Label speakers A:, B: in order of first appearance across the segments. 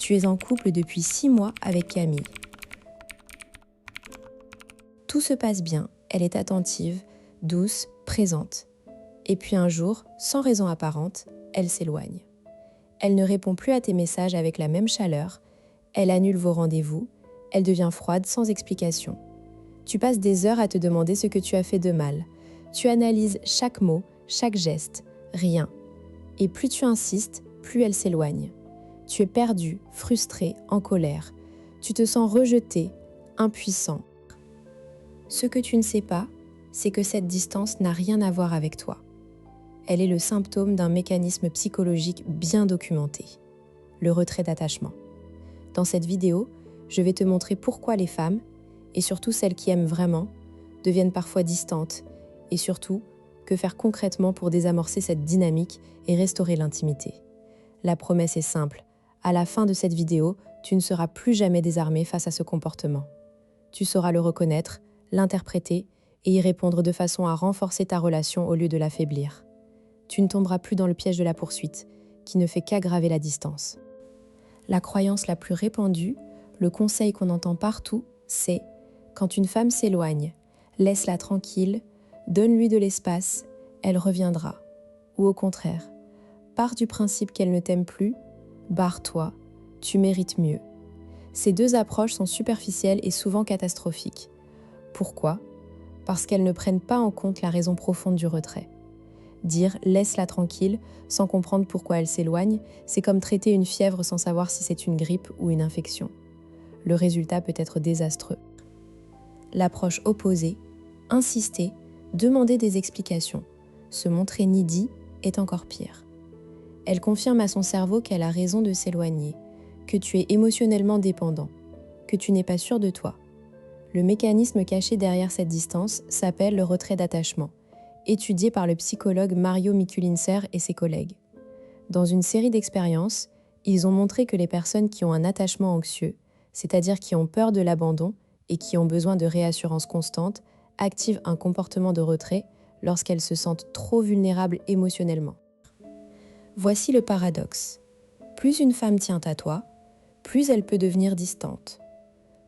A: Tu es en couple depuis 6 mois avec Camille. Tout se passe bien, elle est attentive, douce, présente. Et puis un jour, sans raison apparente, elle s'éloigne. Elle ne répond plus à tes messages avec la même chaleur, elle annule vos rendez-vous, elle devient froide sans explication. Tu passes des heures à te demander ce que tu as fait de mal. Tu analyses chaque mot, chaque geste, rien. Et plus tu insistes, plus elle s'éloigne. Tu es perdu, frustré, en colère. Tu te sens rejeté, impuissant. Ce que tu ne sais pas, c'est que cette distance n'a rien à voir avec toi. Elle est le symptôme d'un mécanisme psychologique bien documenté, le retrait d'attachement. Dans cette vidéo, je vais te montrer pourquoi les femmes, et surtout celles qui aiment vraiment, deviennent parfois distantes, et surtout, que faire concrètement pour désamorcer cette dynamique et restaurer l'intimité. La promesse est simple, à la fin de cette vidéo, tu ne seras plus jamais désarmé face à ce comportement. Tu sauras le reconnaître, l'interpréter et y répondre de façon à renforcer ta relation au lieu de l'affaiblir. Tu ne tomberas plus dans le piège de la poursuite, qui ne fait qu'aggraver la distance. La croyance la plus répandue, le conseil qu'on entend partout, c'est « quand une femme s'éloigne, laisse-la tranquille, donne-lui de l'espace, elle reviendra. » Ou au contraire, « pars du principe qu'elle ne t'aime plus, barre-toi, tu mérites mieux. » Ces deux approches sont superficielles et souvent catastrophiques. Pourquoi ? Parce qu'elles ne prennent pas en compte la raison profonde du retrait. Dire « laisse-la tranquille » sans comprendre pourquoi elle s'éloigne, c'est comme traiter une fièvre sans savoir si c'est une grippe ou une infection. Le résultat peut être désastreux. L'approche opposée, insister, demander des explications, se montrer needy est encore pire. Elle confirme à son cerveau qu'elle a raison de s'éloigner, que tu es émotionnellement dépendant, que tu n'es pas sûr de toi. Le mécanisme caché derrière cette distance s'appelle le retrait d'attachement, étudié par le psychologue Mario Mikulincer et ses collègues. Dans une série d'expériences, ils ont montré que les personnes qui ont un attachement anxieux, c'est-à-dire qui ont peur de l'abandon et qui ont besoin de réassurance constante, activent un comportement de retrait lorsqu'elles se sentent trop vulnérables émotionnellement. Voici le paradoxe. Plus une femme tient à toi, plus elle peut devenir distante.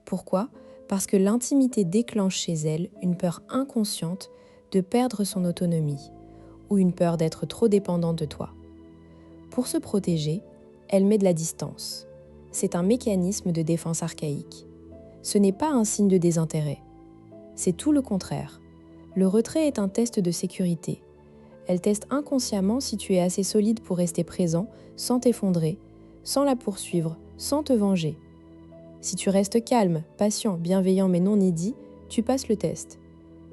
A: Pourquoi ? Parce que l'intimité déclenche chez elle une peur inconsciente de perdre son autonomie ou une peur d'être trop dépendante de toi. Pour se protéger, elle met de la distance. C'est un mécanisme de défense archaïque. Ce n'est pas un signe de désintérêt. C'est tout le contraire. Le retrait est un test de sécurité. Elle teste inconsciemment si tu es assez solide pour rester présent, sans t'effondrer, sans la poursuivre, sans te venger. Si tu restes calme, patient, bienveillant mais non needy, tu passes le test.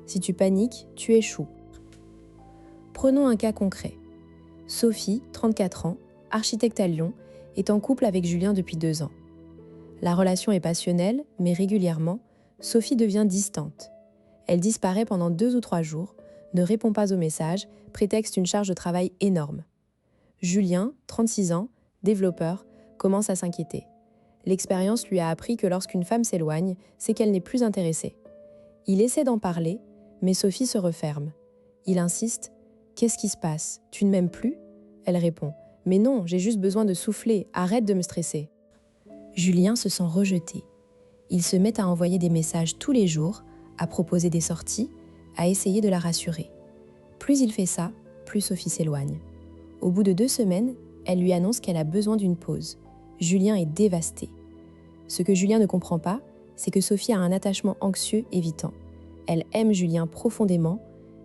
A: Si tu paniques, tu échoues. Prenons un cas concret. Sophie, 34 ans, architecte à Lyon, est en couple avec Julien depuis 2 ans. La relation est passionnelle, mais régulièrement, Sophie devient distante. Elle disparaît pendant 2 ou 3 jours, ne répond pas aux messages, prétexte une charge de travail énorme. Julien, 36 ans, développeur, commence à s'inquiéter. L'expérience lui a appris que lorsqu'une femme s'éloigne, c'est qu'elle n'est plus intéressée. Il essaie d'en parler, mais Sophie se referme. Il insiste « Qu'est-ce qui se passe ? Tu ne m'aimes plus ?» Elle répond « Mais non, j'ai juste besoin de souffler, arrête de me stresser. » Julien se sent rejeté. Il se met à envoyer des messages tous les jours, à proposer des sorties, à essayer de la rassurer. Plus il fait ça, plus Sophie s'éloigne. Au bout de 2 semaines, elle lui annonce qu'elle a besoin d'une pause. Julien est dévasté. Ce que Julien ne comprend pas, c'est que Sophie a un attachement anxieux évitant. Elle aime Julien profondément,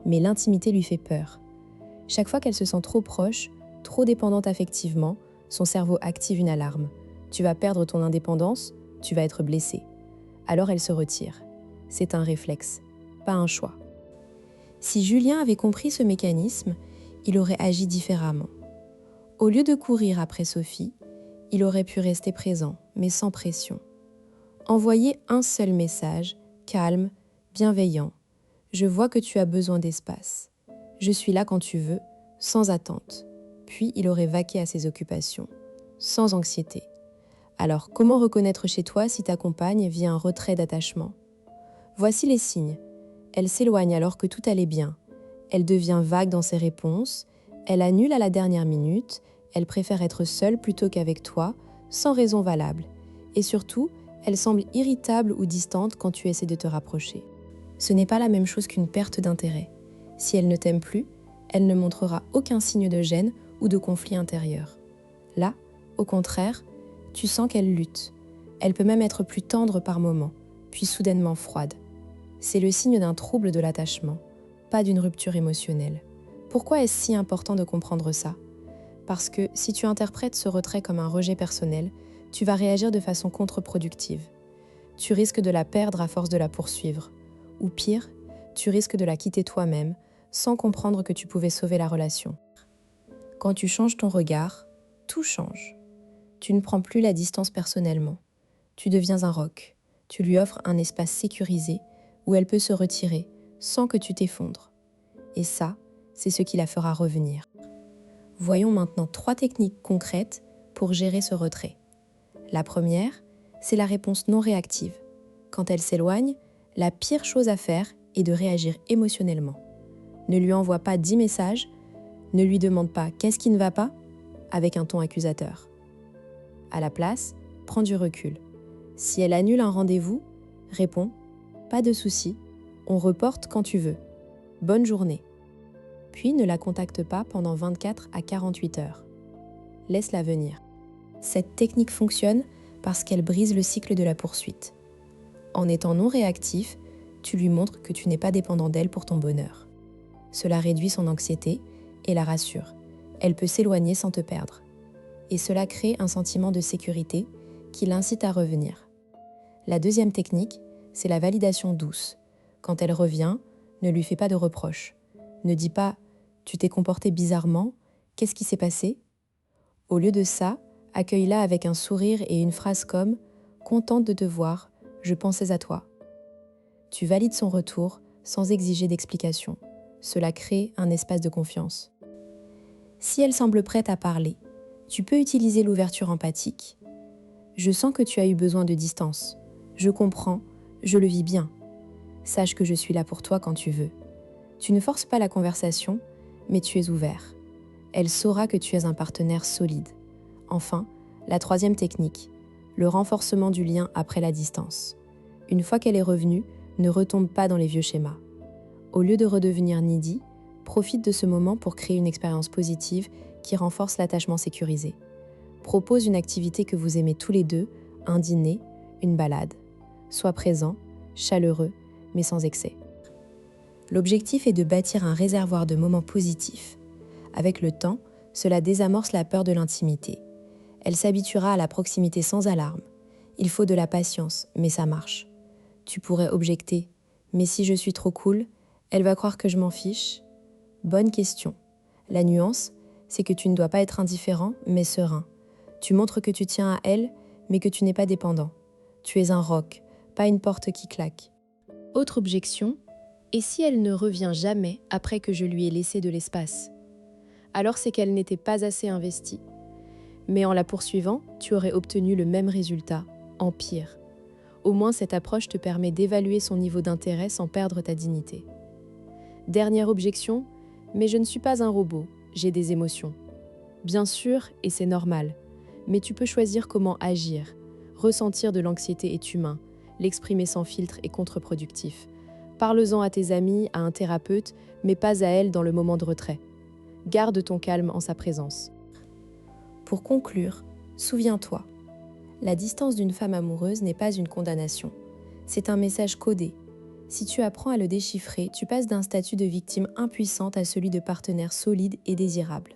A: mais l'intimité lui fait peur. Chaque fois qu'elle se sent trop proche, trop dépendante affectivement, son cerveau active une alarme. Tu vas perdre ton indépendance, tu vas être blessé. Alors elle se retire. C'est un réflexe, pas un choix. Si Julien avait compris ce mécanisme, il aurait agi différemment. Au lieu de courir après Sophie, il aurait pu rester présent, mais sans pression. Envoyer un seul message, calme, bienveillant. Je vois que tu as besoin d'espace. Je suis là quand tu veux, sans attente. Puis il aurait vaqué à ses occupations, sans anxiété. Alors, comment reconnaître chez toi si ta compagne vit un retrait d'attachement ? Voici les signes. Elle s'éloigne alors que tout allait bien. Elle devient vague dans ses réponses. Elle annule à la dernière minute. Elle préfère être seule plutôt qu'avec toi, sans raison valable. Et surtout, elle semble irritable ou distante quand tu essaies de te rapprocher. Ce n'est pas la même chose qu'une perte d'intérêt. Si elle ne t'aime plus, elle ne montrera aucun signe de gêne ou de conflit intérieur. Là, au contraire, tu sens qu'elle lutte. Elle peut même être plus tendre par moments, puis soudainement froide. C'est le signe d'un trouble de l'attachement, pas d'une rupture émotionnelle. Pourquoi est-ce si important de comprendre ça ? Parce que si tu interprètes ce retrait comme un rejet personnel, tu vas réagir de façon contre-productive. Tu risques de la perdre à force de la poursuivre. Ou pire, tu risques de la quitter toi-même, sans comprendre que tu pouvais sauver la relation. Quand tu changes ton regard, tout change. Tu ne prends plus la distance personnellement. Tu deviens un roc. Tu lui offres un espace sécurisé où elle peut se retirer sans que tu t'effondres. Et ça, c'est ce qui la fera revenir. Voyons maintenant 3 techniques concrètes pour gérer ce retrait. La première, c'est la réponse non réactive. Quand elle s'éloigne, la pire chose à faire est de réagir émotionnellement. Ne lui envoie pas 10 messages, ne lui demande pas « qu'est-ce qui ne va pas ?» avec un ton accusateur. À la place, prends du recul. Si elle annule un rendez-vous, réponds « pas de souci, on reporte quand tu veux. Bonne journée ». Puis ne la contacte pas pendant 24 à 48 heures. Laisse-la venir. Cette technique fonctionne parce qu'elle brise le cycle de la poursuite. En étant non réactif, tu lui montres que tu n'es pas dépendant d'elle pour ton bonheur. Cela réduit son anxiété et la rassure. Elle peut s'éloigner sans te perdre. Et cela crée un sentiment de sécurité qui l'incite à revenir. La deuxième technique, c'est la validation douce. Quand elle revient, ne lui fais pas de reproches. Ne dis pas « tu t'es comporté bizarrement, qu'est-ce qui s'est passé ?» Au lieu de ça, accueille-la avec un sourire et une phrase comme « contente de te voir, je pensais à toi ». Tu valides son retour sans exiger d'explication. Cela crée un espace de confiance. Si elle semble prête à parler, tu peux utiliser l'ouverture empathique. Je sens que tu as eu besoin de distance. Je comprends, je le vis bien. Sache que je suis là pour toi quand tu veux. Tu ne forces pas la conversation, mais tu es ouvert. Elle saura que tu es un partenaire solide. Enfin, la troisième technique, le renforcement du lien après la distance. Une fois qu'elle est revenue, ne retombe pas dans les vieux schémas. Au lieu de redevenir needy, profite de ce moment pour créer une expérience positive qui renforce l'attachement sécurisé. Propose une activité que vous aimez tous les deux, un dîner, une balade. Sois présent, chaleureux, mais sans excès. L'objectif est de bâtir un réservoir de moments positifs. Avec le temps, cela désamorce la peur de l'intimité. Elle s'habituera à la proximité sans alarme. Il faut de la patience, mais ça marche. Tu pourrais objecter « mais si je suis trop cool, elle va croire que je m'en fiche ?» Bonne question. La nuance, c'est que tu ne dois pas être indifférent, mais serein. Tu montres que tu tiens à elle, mais que tu n'es pas dépendant. Tu es un roc, pas une porte qui claque. Autre objection, et si elle ne revient jamais après que je lui ai laissé de l'espace ? Alors c'est qu'elle n'était pas assez investie. Mais en la poursuivant, tu aurais obtenu le même résultat, en pire. Au moins cette approche te permet d'évaluer son niveau d'intérêt sans perdre ta dignité. Dernière objection, mais je ne suis pas un robot, j'ai des émotions. Bien sûr, et c'est normal, mais tu peux choisir comment agir. Ressentir de l'anxiété est humain, l'exprimer sans filtre est contre-productif. Parle-en à tes amis, à un thérapeute, mais pas à elle dans le moment de retrait. Garde ton calme en sa présence. Pour conclure, souviens-toi, la distance d'une femme amoureuse n'est pas une condamnation. C'est un message codé. Si tu apprends à le déchiffrer, tu passes d'un statut de victime impuissante à celui de partenaire solide et désirable.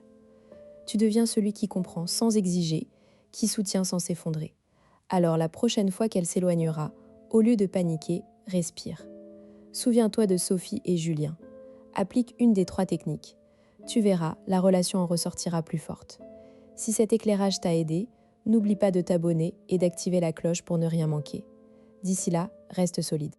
A: Tu deviens celui qui comprend sans exiger, qui soutient sans s'effondrer. Alors la prochaine fois qu'elle s'éloignera, au lieu de paniquer, respire. Souviens-toi de Sophie et Julien. Applique une des 3 techniques. Tu verras, la relation en ressortira plus forte. Si cet éclairage t'a aidé, n'oublie pas de t'abonner et d'activer la cloche pour ne rien manquer. D'ici là, reste solide.